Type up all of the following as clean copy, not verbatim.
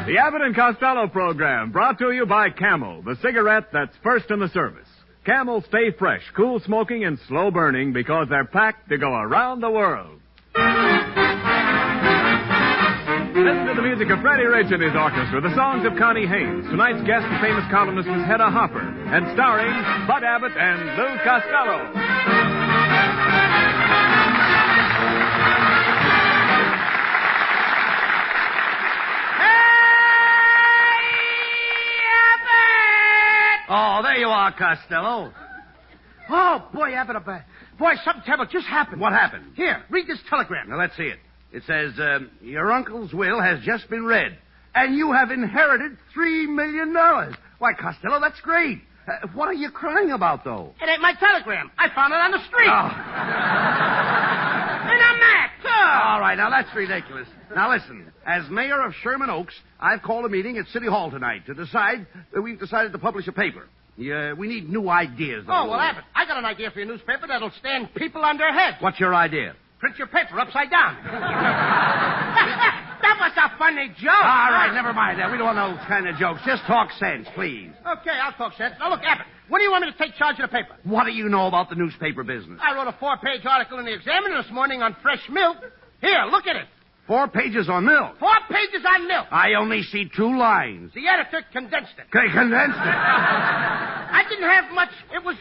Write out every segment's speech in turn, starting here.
The Abbott and Costello program, brought to you by Camel, the cigarette that's first in the service. Camel stay fresh, cool smoking, and slow burning because they're packed to go around the world. Listen to the music of Freddie Rich and his orchestra, the songs of Connie Haynes. Tonight's guest, the famous columnist, is Hedda Hopper, and starring Bud Abbott and Lou Costello. Oh, there you are, Costello. Oh, boy, Abbott, boy, something terrible just happened. What happened? Here, read this telegram. Now, let's see it. It says, your uncle's will has just been read, and you have inherited $3 million. Why, Costello, that's great. What are you crying about, though? It ain't my telegram. I found it on the street. Oh. And I'm mad, too. All right, now, that's ridiculous. Now, listen. As mayor of Sherman Oaks, I've called a meeting at City Hall tonight to decide that we've decided to publish a paper. We need new ideas, though. Oh, well, Abbott, I got an idea for your newspaper that'll stand people on their heads. What's your idea? Print your paper upside down. That was a funny joke. All right, never mind that. We don't want those kind of jokes. Just talk sense, please. Okay, I'll talk sense. Now, look, Abbott, when do you want me to take charge of the paper? What do you know about the newspaper business? I wrote a 4-page article in the Examiner this morning on fresh milk. Here, look at it. 4 pages on milk. 4 pages on milk. I only see 2 lines. The editor condensed it. Condensed it? I didn't have much. It was,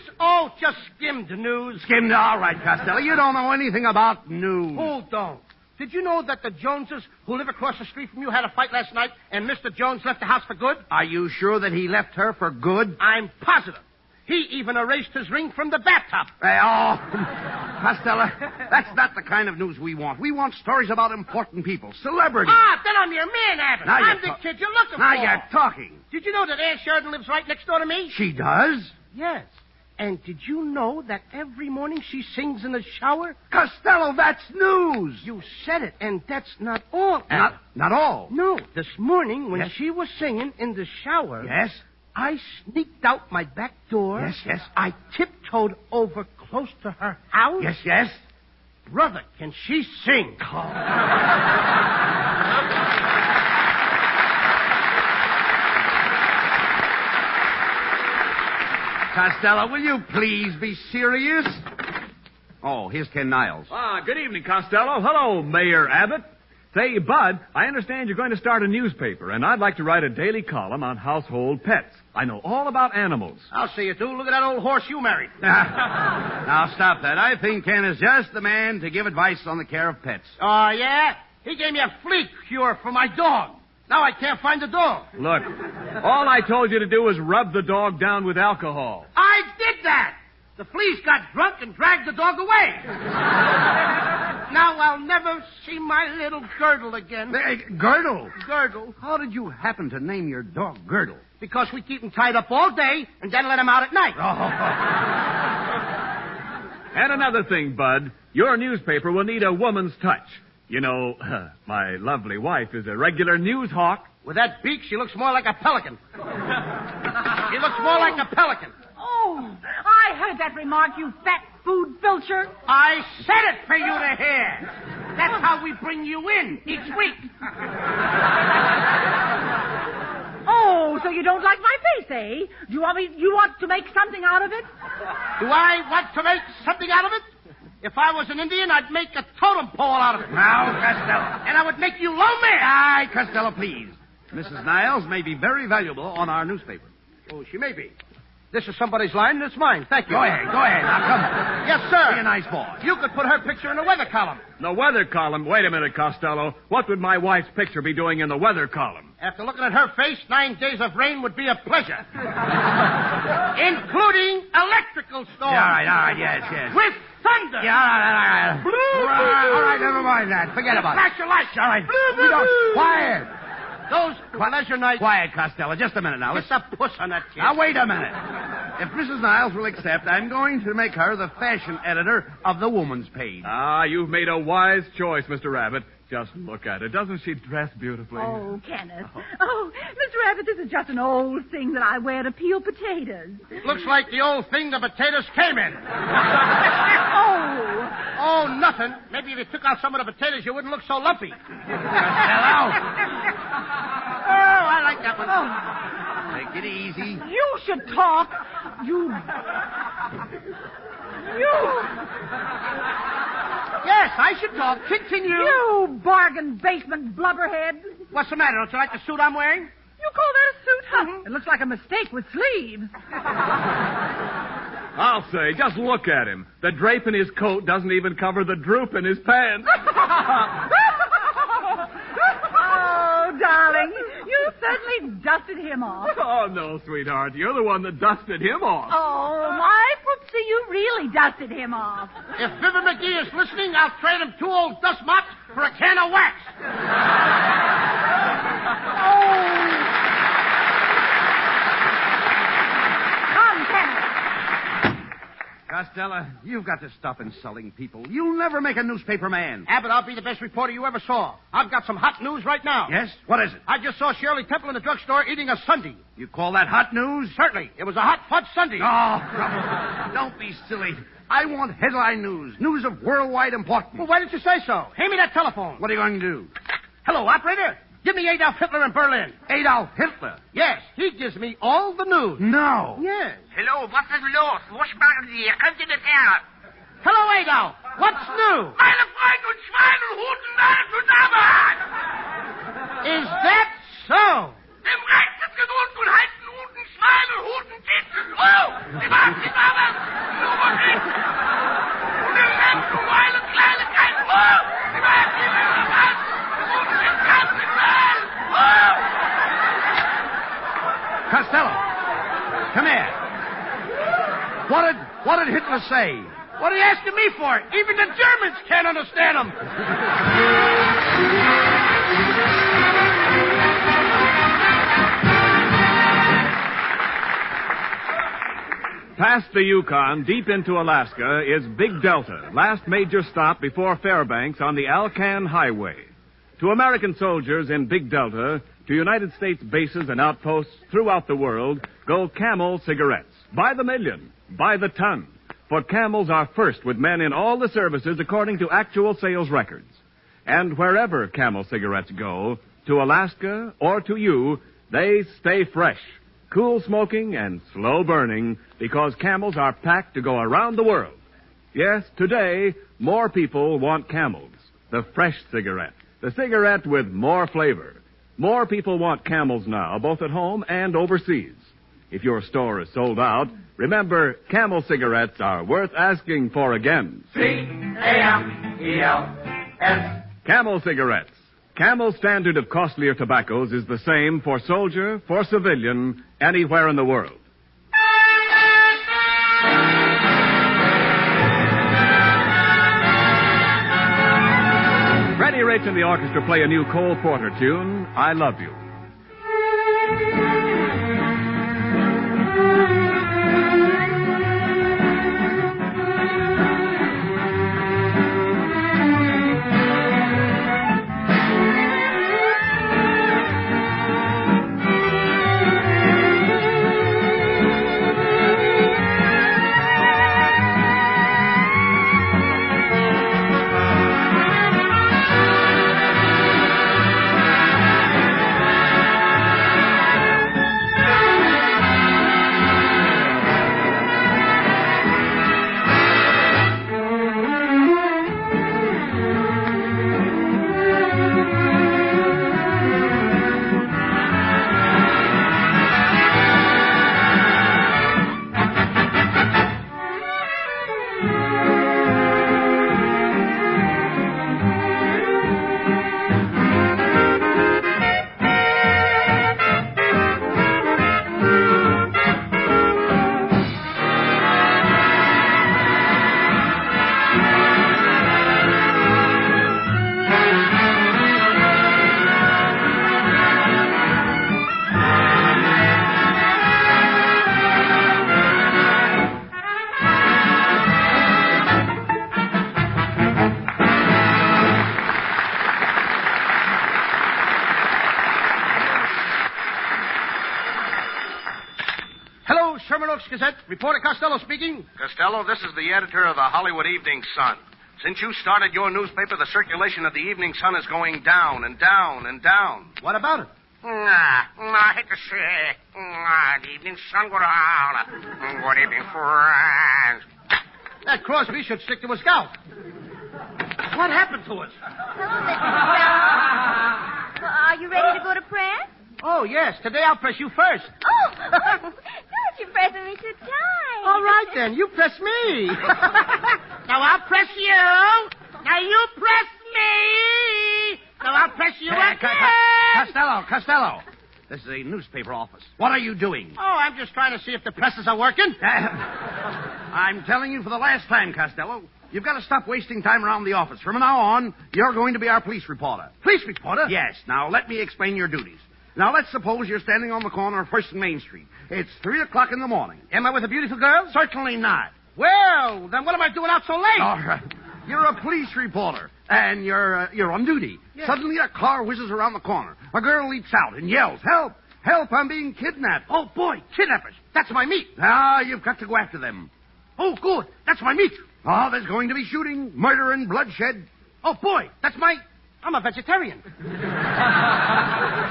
just skimmed news. Skimmed? All right, Costello. You don't know anything about news. Who don't? Did you know that the Joneses, who live across the street from you, had a fight last night, and Mr. Jones left the house for good? Are you sure that he left her for good? I'm positive. He even erased his ring from the bathtub. Costello, that's not the kind of news we want. We want stories about important people, celebrities. Then I'm your man, Abbott. Now I'm the kid you're looking now for. Now you're talking. Did you know that Ann Sheridan lives right next door to me? She does? Yes. And did you know that every morning she sings in the shower? Costello, that's news. You said it, and that's not all, Abbott. Not all? No. This morning, when Yes? she was singing in the shower... Yes? I sneaked out my back door. Yes, yes. I tiptoed over close to her house. Yes, yes. Brother, can she sing? Costello, will you please be serious? Oh, here's Ken Niles. Good evening, Costello. Hello, Mayor Abbott. Say, Bud, I understand you're going to start a newspaper, and I'd like to write a daily column on household pets. I know all about animals. I'll see you do. Look at that old horse you married. Now, stop that. I think Ken is just the man to give advice on the care of pets. Oh, yeah? He gave me a flea cure for my dog. Now I can't find the dog. Look, all I told you to do was rub the dog down with alcohol. I did that. The fleas got drunk and dragged the dog away. Now I'll never see my little Girdle again. Girdle? Girdle. How did you happen to name your dog Girdle? Because we keep him tied up all day and then let him out at night. Oh. And another thing, Bud, your newspaper will need a woman's touch. You know, my lovely wife is a regular news hawk. With that beak, she looks more like a pelican. She looks more like a pelican. Oh, I heard that remark, you fat food filcher. I said it for you to hear. That's how we bring you in each week. Oh, so you don't like my face, eh? You want to make something out of it? Do I want to make something out of it? If I was an Indian, I'd make a totem pole out of it. Now, Costello. And I would make you low man. Aye, Costello, please. Mrs. Niles may be very valuable on our newspaper. Oh, she may be. This is somebody's line, and it's mine. Thank you. Go ahead. Now, come on. Yes, sir. Be a nice boy. You could put her picture in the weather column. The weather column? Wait a minute, Costello. What would my wife's picture be doing in the weather column? After looking at her face, 9 days of rain would be a pleasure. Including electrical storms. Yeah, all right, yes. With thunder. Yeah, all right, never mind that. Forget about it. Flash your lights. All right. We don't... Quiet. Those pleasure nights... Quiet, Costello. Just a minute now. It's a puss on that kid. Now, wait a minute. If Mrs. Niles will accept, I'm going to make her the fashion editor of the woman's page. You've made a wise choice, Mr. Rabbit. Just look at her. Doesn't she dress beautifully? Oh, Kenneth. Oh, Mr. Abbott, this is just an old thing that I wear to peel potatoes. Looks like the old thing the potatoes came in. Oh. Oh, nothing. Maybe if you took out some of the potatoes, you wouldn't look so lumpy. Costello. I like that one. Take it easy. You should talk. You. Yes, I should talk. Continue. You bargain basement blubberhead. What's the matter? Don't you like the suit I'm wearing? You call that a suit, huh? It looks like a mistake with sleeves. I'll say, just look at him. The drape in his coat doesn't even cover the droop in his pants. Oh, darling, you certainly dusted him off. Oh, no, sweetheart. You're the one that dusted him off. Oh, my footsie, you really dusted him off. If Vivian McGee is listening, I'll trade him 2 old dust mops for a can of wax. Come, Kenny. Costello, you've got to stop insulting people. You'll never make a newspaper man. Abbott, I'll be the best reporter you ever saw. I've got some hot news right now. Yes? What is it? I just saw Shirley Temple in the drugstore eating a sundae. You call that hot news? Certainly. It was a hot fudge sundae. Oh, don't be silly. I want headline news. News of worldwide importance. Well, why didn't you say so? Hand me that telephone. What are you going to do? Hello, operator. Give me Adolf Hitler in Berlin. Adolf Hitler? Yes, he gives me all the news. No. Yes. Hallo, was ist los? Wo sprachen Sie? Könnt ihr das her? Hello, Adolf. What's new? Meine Freunde und Schweine und Huten alle zusammen! Is that so? Dem Recht ist genug und halten Huten, Schweine und Huten Titten. Oh, sie waren zusammen! Nummer 6! Und im Recht und Weile Kleinigkeit. Oh, sie waren zusammen! Und im ganzen Welt. Oh! Costello, come here. What did Hitler say? What are you asking me for? Even the Germans can't understand him. Past the Yukon, deep into Alaska, is Big Delta, last major stop before Fairbanks on the Alcan Highway. To American soldiers in Big Delta, to United States bases and outposts throughout the world, go Camel cigarettes. By the million, by the ton. For Camels are first with men in all the services according to actual sales records. And wherever Camel cigarettes go, to Alaska or to you, they stay fresh, cool smoking and slow burning, because Camels are packed to go around the world. Yes, today, more people want Camels, the fresh cigarette, the cigarette with more flavor. More people want Camels now, both at home and overseas. If your store is sold out, remember, Camel cigarettes are worth asking for again. C-A-M-E-L-S. Camel cigarettes. Camel's standard of costlier tobaccos is the same for soldier, for civilian, anywhere in the world. Freddie Rich and the orchestra play a new Cole Porter tune, I Love You. Sherman Oaks Gazette. Reporter Costello speaking. Costello, this is the editor of the Hollywood Evening Sun. Since you started your newspaper, the circulation of the Evening Sun is going down and down and down. What about it? I hate to say, good evening, sun. Good evening, friends. That Crosby should stick to his gout. What happened to us? Hello, Mrs. Well, are you ready to go to press? Oh, yes. Today I'll press you first. Oh, don't you pressing me too tight. All right, then. You press me. Now I'll press you. Now you press me. Now I'll press you again. Costello. This is a newspaper office. What are you doing? Oh, I'm just trying to see if the presses are working. I'm telling you for the last time, Costello, you've got to stop wasting time around the office. From now on, you're going to be our police reporter. Police reporter? Yes. Now, let me explain your duties. Now, let's suppose you're standing on the corner of 1st and Main Street. It's 3 o'clock in the morning. Am I with a beautiful girl? Certainly not. Well, then what am I doing out so late? All right. You're a police reporter, and you're on duty. Yeah. Suddenly, a car whizzes around the corner. A girl leaps out and yells, "Help! Help! I'm being kidnapped!" Oh, boy, kidnappers. That's my meat. Now, you've got to go after them. Oh, good. That's my meat. Oh, there's going to be shooting, murder, and bloodshed. Oh, boy, I'm a vegetarian.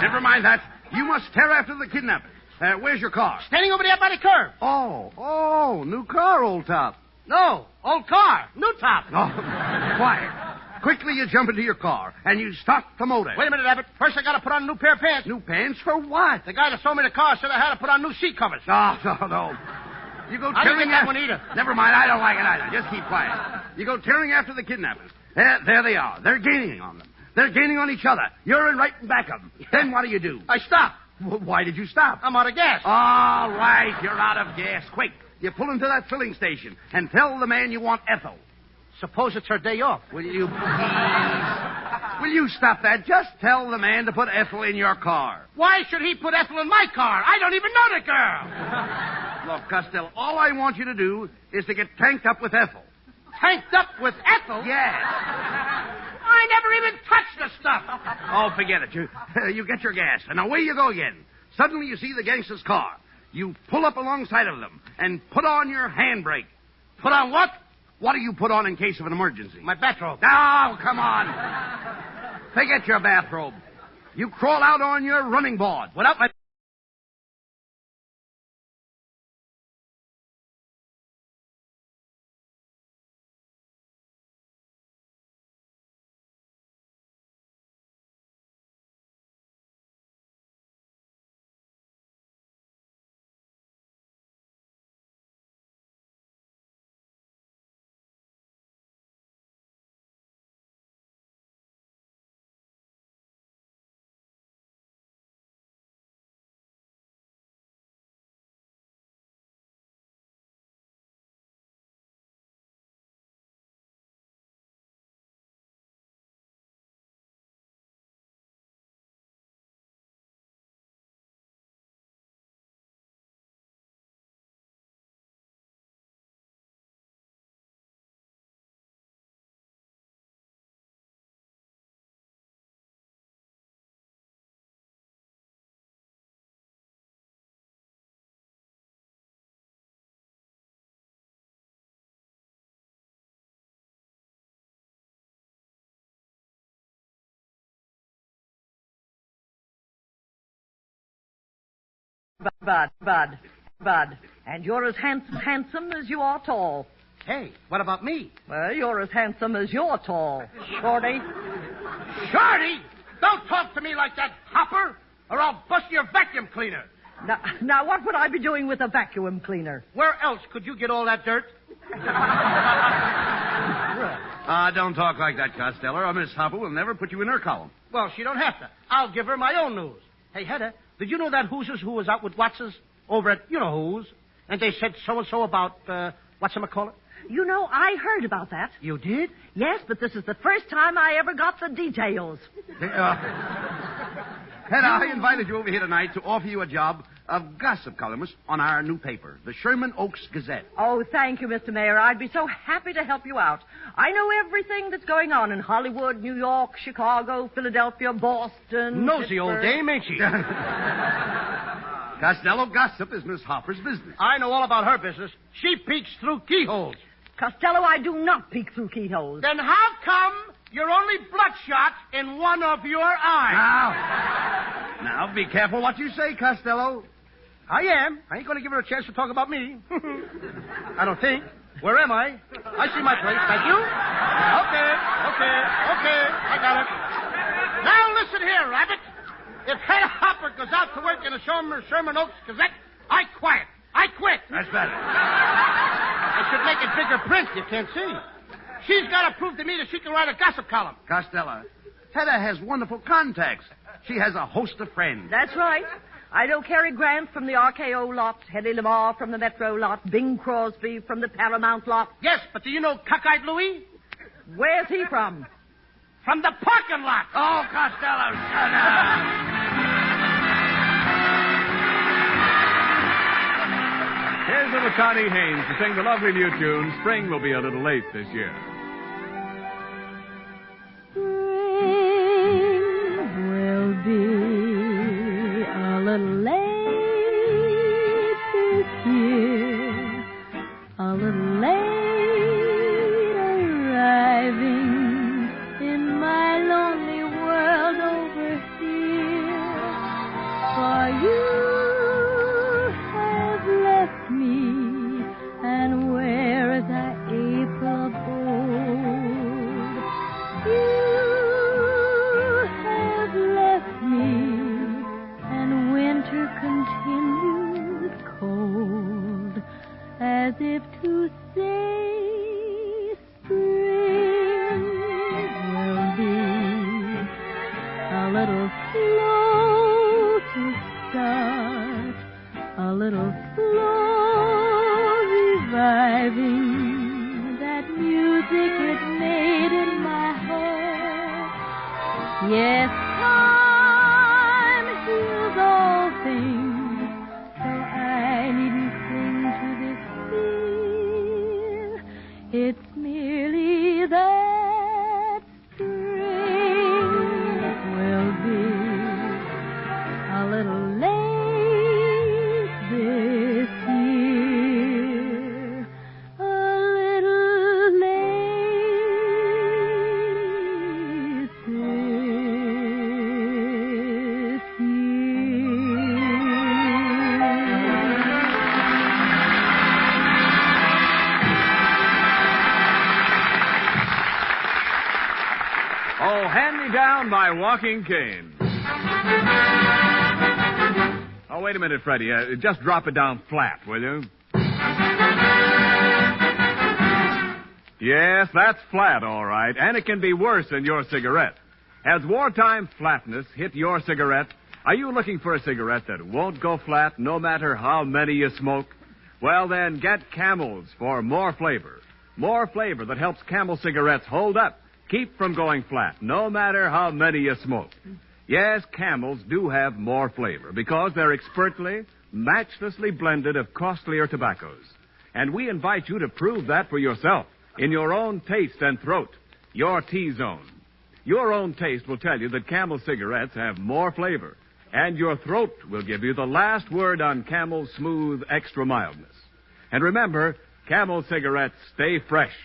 Never mind that. You must tear after the kidnappers. Where's your car? Standing over there by the curb. Oh, new car, old top. No, old car. New top. Oh, quiet. Quickly, you jump into your car, and you start the motor. Wait a minute, Abbott. First, I got to put on a new pair of pants. New pants for what? The guy that sold me the car said I had to put on new seat covers. No. You go I didn't tearing get that one either. Never mind, I don't like it either. Just keep quiet. You go tearing after the kidnappers. There they are. They're gaining on them. They're gaining on each other. You're in right in back of them. Then what do? I stopped. Why did you stop? I'm out of gas. All right, you're out of gas. Quick, you pull into that filling station and tell the man you want Ethel. Suppose it's her day off. Will you please? Will you stop that? Just tell the man to put Ethel in your car. Why should he put Ethel in my car? I don't even know the girl. Look, Costello, all I want you to do is to get tanked up with Ethel. Tanked up with Ethel? Yes. I never even touched the stuff. Oh, forget it. You get your gas, and away you go again. Suddenly you see the gangster's car. You pull up alongside of them and put on your handbrake. Put on what? What do you put on in case of an emergency? My bathrobe. Oh, come on. Forget your bathrobe. You crawl out on your running board. Without my... Bud. And you're as handsome as you are tall. Hey, what about me? Well, you're as handsome as you're tall, Shorty. Shorty! Don't talk to me like that, Hopper, or I'll bust your vacuum cleaner. Now, what would I be doing with a vacuum cleaner? Where else could you get all that dirt? Don't talk like that, Costello, or Miss Hopper will never put you in her column. Well, she don't have to. I'll give her my own news. Hey, Hedda, did you know that Hoosiers who was out with Watsons over at you-know-who's? And they said so-and-so about, whatchamacallit? You know, I heard about that. You did? Yes, but this is the first time I ever got the details. Hedda, I invited you over here tonight to offer you a job of gossip columnist on our new paper, the Sherman Oaks Gazette. Oh, thank you, Mr. Mayor. I'd be so happy to help you out. I know everything that's going on in Hollywood, New York, Chicago, Philadelphia, Boston. Nosy old dame, ain't she? Costello, gossip is Miss Hopper's business. I know all about her business. She peeks through keyholes. Costello, I do not peek through keyholes. Then how come you're only bloodshot in one of your eyes? Now, Now, be careful what you say, Costello. I am. I ain't going to give her a chance to talk about me. I don't think. Where am I? I see my place. Thank you. Okay. I got it. Now listen here, Rabbit. If Hedda Hopper goes out to work in a Sherman Oaks Gazette, I quit. That's better. I should make it bigger print. You can't see. She's got to prove to me that she can write a gossip column. Costello, Hedda has wonderful contacts. She has a host of friends. That's right. I know Cary Grant from the RKO lot, Hedy Lamarr from the Metro lot, Bing Crosby from the Paramount lot. Yes, but do you know Cockeyed Louie? Where's he from? From the parking lot. Oh, Costello, shut up. Here's little Connie Haynes to sing the lovely new tune, Spring Will Be a Little Late This Year. Spring will be a little late this year, a little late arriving in my lonely world over here. For you have left me, and where is our April gold? You have left me, and winter continues cold, as if to say spring will be a little slow to start, a little slow reviving that music it made in my heart. Yes, time heals all things, so I needn't cling to this fear. It's merely that spring will be a little late this year, a little late this year. Oh, Hand Me Down by Walking Cane. Oh, wait a minute, Freddie. Just drop it down flat, will you? Yes, that's flat, all right. And it can be worse than your cigarette. Has wartime flatness hit your cigarette? Are you looking for a cigarette that won't go flat no matter how many you smoke? Well, then get Camels for more flavor. More flavor that helps Camel cigarettes hold up, keep from going flat, no matter how many you smoke. Yes, Camels do have more flavor because they're expertly, matchlessly blended of costlier tobaccos. And we invite you to prove that for yourself in your own taste and throat, your T-zone. Your own taste will tell you that Camel cigarettes have more flavor, and your throat will give you the last word on Camel's smooth extra mildness. And remember, Camel cigarettes stay fresh,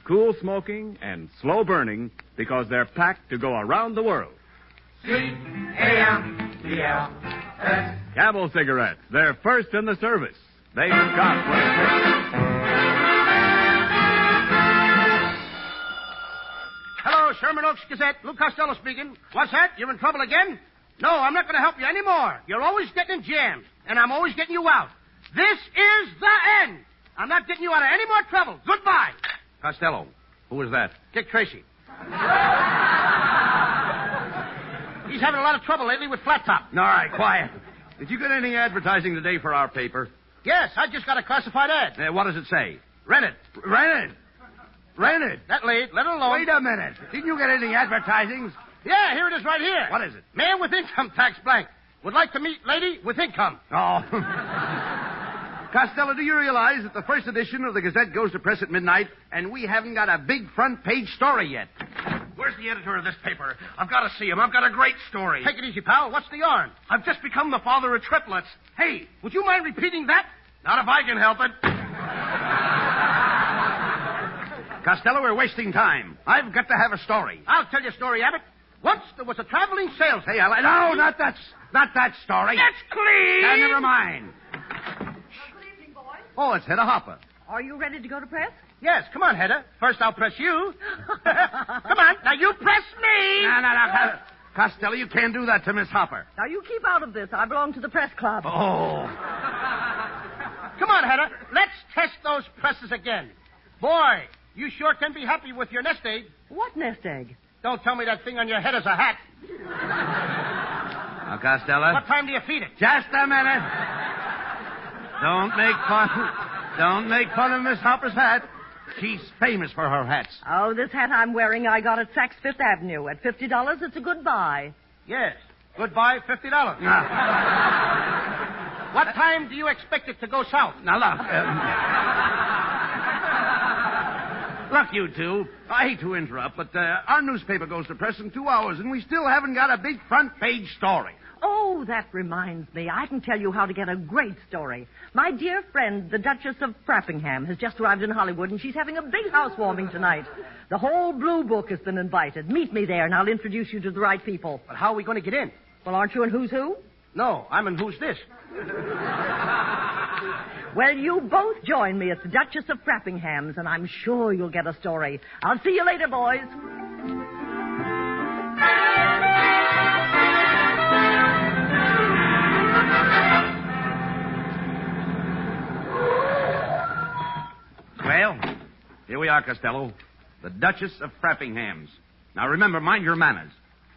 cool smoking, and slow burning because they're packed to go around the world. C-A-M-E-L-S. Camel cigarettes, they're first in the service. They've got what it takes. Hello, Sherman Oaks Gazette. Lou Costello speaking. What's that? You're in trouble again? No, I'm not going to help you anymore. You're always getting in jams, and I'm always getting you out. This is the end. I'm not getting you out of any more trouble. Goodbye. Costello, who was that? Dick Tracy. He's having a lot of trouble lately with Flat Top. All right, quiet. Did you get any advertising today for our paper? Yes, I just got a classified ad. What does it say? Rent it. Rent it? That late. Let it alone. Wait a minute. Didn't you get any advertisings? Yeah, here it is right here. What is it? Man with income tax blank. Would like to meet lady with income. Oh. Costello, do you realize that the first edition of the Gazette goes to press at midnight, and we haven't got a big front page story yet? Where's the editor of this paper? I've got to see him. I've got a great story. Take it easy, pal. What's the yarn? I've just become the father of triplets. Hey, would you mind repeating that? Not if I can help it. Costello, we're wasting time. I've got to have a story. I'll tell you a story, Abbott. Once there was a traveling salesman. Hey, no, not that story. It's clean. Now, never mind. Good evening, boys. Oh, it's Hedda Hopper. Are you ready to go to press? Yes, come on, Hedda. First I'll press you. Come on, now you press me. No. Costello, you can't do that to Miss Hopper. Now, you keep out of this. I belong to the press club. Oh. Come on, Hedda. Let's test those presses again. Boy, you sure can be happy with your nest egg. What nest egg? Don't tell me that thing on your head is a hat. Now, Costello. What time do you feed it? Just a minute. Don't make fun of Miss Hopper's hat. She's famous for her hats. Oh, this hat I'm wearing I got at Saks Fifth Avenue. At $50, it's a good buy. Yes. Goodbye, $50. What time do you expect it to go south? Now, look. Look, you two. I hate to interrupt, but our newspaper goes to press in 2 hours, and we still haven't got a big front page story. Oh, that reminds me. I can tell you how to get a great story. My dear friend, the Duchess of Frappingham, has just arrived in Hollywood, and she's having a big housewarming tonight. The whole Blue Book has been invited. Meet me there, and I'll introduce you to the right people. But how are we going to get in? Well, aren't you in Who's Who? No, I'm in Who's This? Well, you both join me at the Duchess of Frappingham's, and I'm sure you'll get a story. I'll see you later, boys. Well, here we are, Costello. The Duchess of Frappingham's. Now, remember, mind your manners.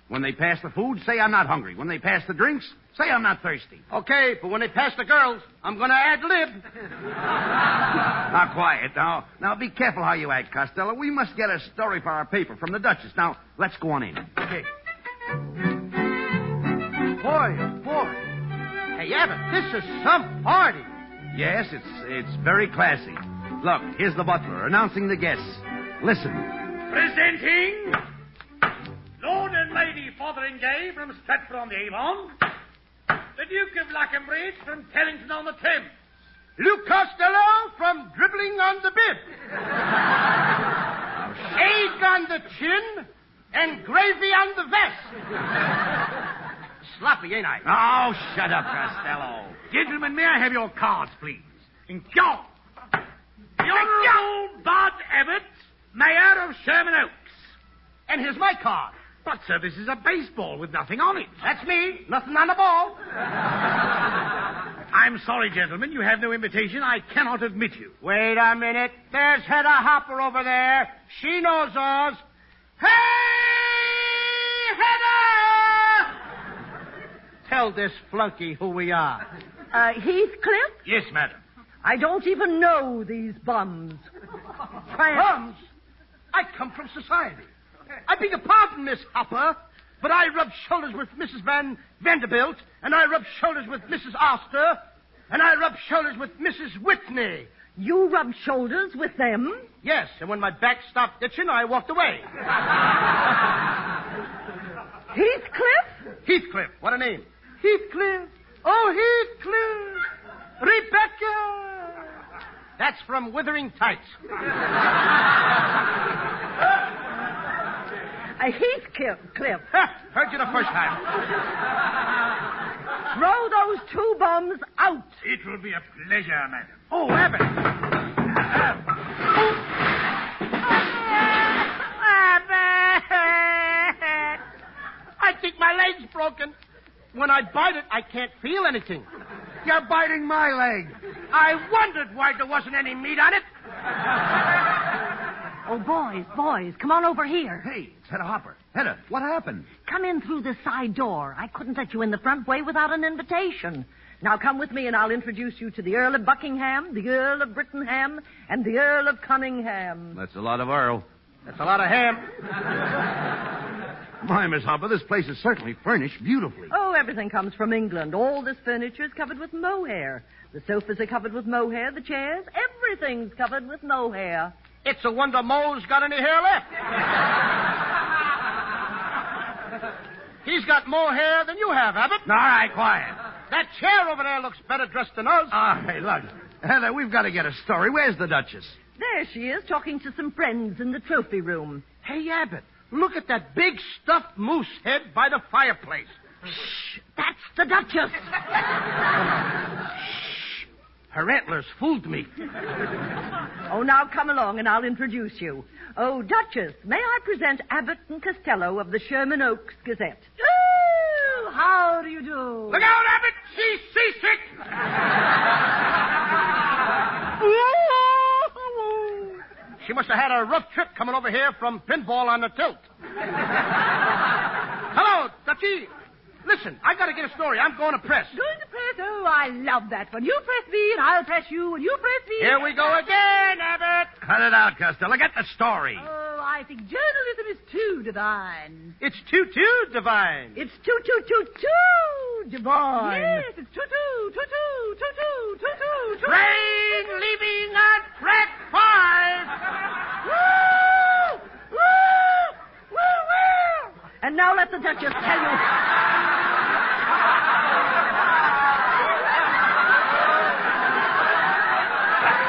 When they pass the food, say I'm not hungry. When they pass the drinks, say I'm not thirsty. Okay, but when they pass the girls, I'm going to ad-lib. Now, quiet. Now, be careful how you act, Costello. We must get a story for our paper from the Duchess. Now, let's go on in. Okay. Boy. Hey, Abbott, this is some party. Yes, it's very classy. Look, here's the butler announcing the guests. Listen. Presenting Lord and Lady Fotheringay from Stratford-on-the-Avon, the Duke of Luxembourg from Tellington-on-the-Thames, Luke Costello from Dribbling on the Bib, egg on the chin, and gravy on the vest. Sloppy, ain't I? Oh, shut up, Costello. Gentlemen, may I have your cards, please? And go. The Honourable Bud Abbott, Mayor of Sherman Oaks. And here's my card. But, sir, this is a baseball with nothing on it. That's me. Nothing on the ball. I'm sorry, gentlemen. You have no invitation. I cannot admit you. Wait a minute. There's Hedda Hopper over there. She knows us. Hey, Hedda! Tell this flunky who we are. Heathcliff? Yes, madam. I don't even know these bums. Bums? I come from society. I beg your pardon, Miss Hopper, but I rub shoulders with Mrs. Vanderbilt, and I rub shoulders with Mrs. Oster, and I rub shoulders with Mrs. Whitney. You rubbed shoulders with them? Yes, and when my back stopped itching, I walked away. Heathcliff? Heathcliff, what a name. Heathcliff. Oh, Heathcliff. Rebecca. That's from Withering Tights. Heathcliff. Heard you the first time. Throw those two bums out. It will be a pleasure, madam. Oh, Abbott. Abbott! I think my leg's broken. When I bite it, I can't feel anything. You're biting my leg. I wondered why there wasn't any meat on it. Oh, boys, come on over here. Hey, it's Hedda Hopper. Hedda, what happened? Come in through the side door. I couldn't let you in the front way without an invitation. Now come with me and I'll introduce you to the Earl of Buckingham, the Earl of Brittenham, and the Earl of Cunningham. That's a lot of Earl. That's a lot of ham. My, Miss Hopper, this place is certainly furnished beautifully. Oh, everything comes from England. All this furniture is covered with mohair. The sofas are covered with mohair, the chairs, everything's covered with mohair. It's a wonder Moe's got any hair left. He's got more hair than you have, Abbott. All right, quiet. That chair over there looks better dressed than us. Hey, look. Hedda, we've got to get a story. Where's the Duchess? There she is, talking to some friends in the trophy room. Hey, Abbott, Look at that big stuffed moose head by the fireplace. Shh, that's the Duchess. Shh. Her antlers fooled me. Oh, now come along and I'll introduce you. Oh, Duchess, may I present Abbott and Costello of the Sherman Oaks Gazette? Oh, how do you do? Look out, Abbott! She's seasick! She must have had a rough trip coming over here from pinball on the tilt. Hello, Dutchie. Listen, I got to get a story. I'm going to press. Going to press? Oh, I love that one. You press me, and I'll press you, and you press me. Here we go again, Abbott. Cut it out, Costello. Get the story. Oh, I think journalism is too divine. It's too divine. It's too divine. Yes, it's too. Train leaving at track 5. Woo! Woo! Woo! Woo! And now let the Duchess tell you.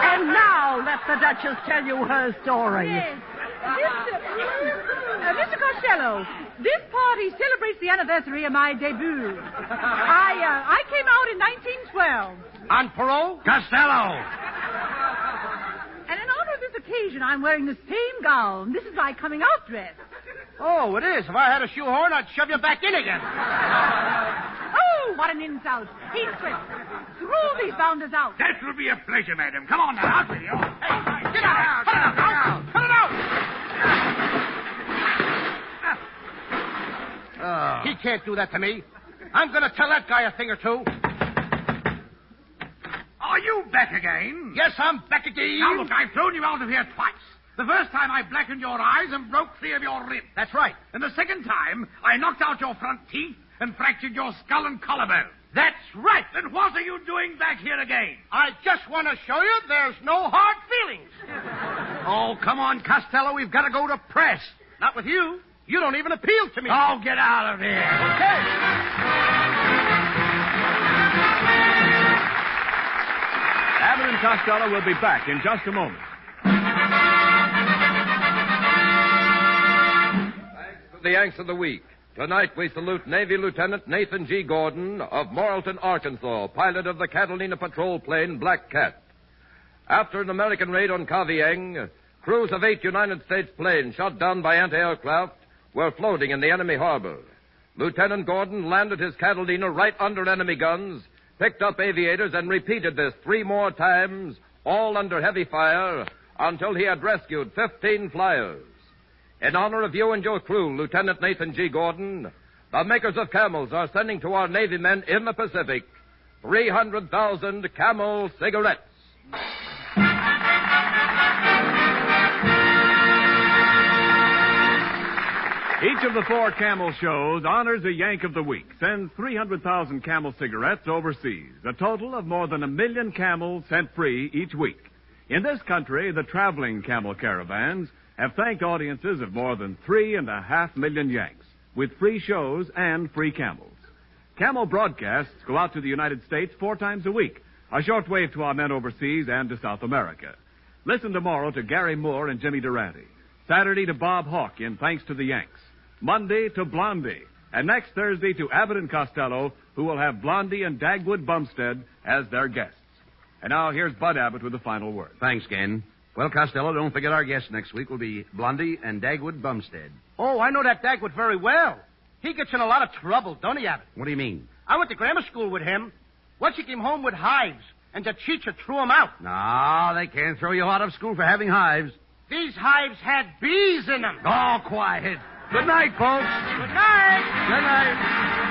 And now let the Duchess tell you her story. Yes. Mr. Costello, this party celebrates the anniversary of my debut. I came out in 1912. On parole? Costello! And in honor of this occasion, I'm wearing the same gown. This is my coming out dress. Oh, it is. If I had a shoehorn, I'd shove you back in again. Oh, what an insult. Heathcliff, throw these bounders out. That will be a pleasure, madam. Come on now, out with you. Hey, Get out! Cut it out! Cut it out! He can't do that to me. I'm going to tell that guy a thing or two. Are you back again? Yes, I'm back again. Now, look, I've thrown you out of here twice. The first time I blackened your eyes and broke 3 of your ribs. That's right. And the second time, I knocked out your front teeth and fractured your skull and collarbone. That's right. Then what are you doing back here again? I just want to show you there's no hard feelings. Oh, come on, Costello. We've got to go to press. Not with you. You don't even appeal to me. Oh, get out of here. Okay. Abbott and Costello will be back in just a moment. The Yanks of the Week. Tonight we salute Navy Lieutenant Nathan G. Gordon of Morrilton, Arkansas, pilot of the Catalina patrol plane Black Cat. After an American raid on Kavieng, crews of 8 United States planes shot down by anti-aircraft were floating in the enemy harbor. Lieutenant Gordon landed his Catalina right under enemy guns, picked up aviators, and repeated this 3 more times, all under heavy fire, until he had rescued 15 flyers. In honor of you and your crew, Lieutenant Nathan G. Gordon, the makers of Camels are sending to our Navy men in the Pacific 300,000 Camel cigarettes. Each of the 4 Camel shows honors a Yank of the Week, sends 300,000 Camel cigarettes overseas, a total of more than 1 million Camels sent free each week. In this country, the traveling Camel caravans have thanked audiences of more than 3.5 million Yanks with free shows and free Camels. Camel broadcasts go out to the United States 4 times a week, a shortwave to our men overseas and to South America. Listen tomorrow to Gary Moore and Jimmy Durante. Saturday to Bob Hawke in Thanks to the Yanks. Monday to Blondie. And next Thursday to Abbott and Costello, who will have Blondie and Dagwood Bumstead as their guests. And now here's Bud Abbott with the final word. Thanks, Ken. Well, Costello, don't forget our guests next week will be Blondie and Dagwood Bumstead. Oh, I know that Dagwood very well. He gets in a lot of trouble, don't he, Abbott? What do you mean? I went to grammar school with him. Once he came home with hives, and the teacher threw him out. No, they can't throw you out of school for having hives. These hives had bees in them. Oh, quiet. Good night, folks. Good night. Good night.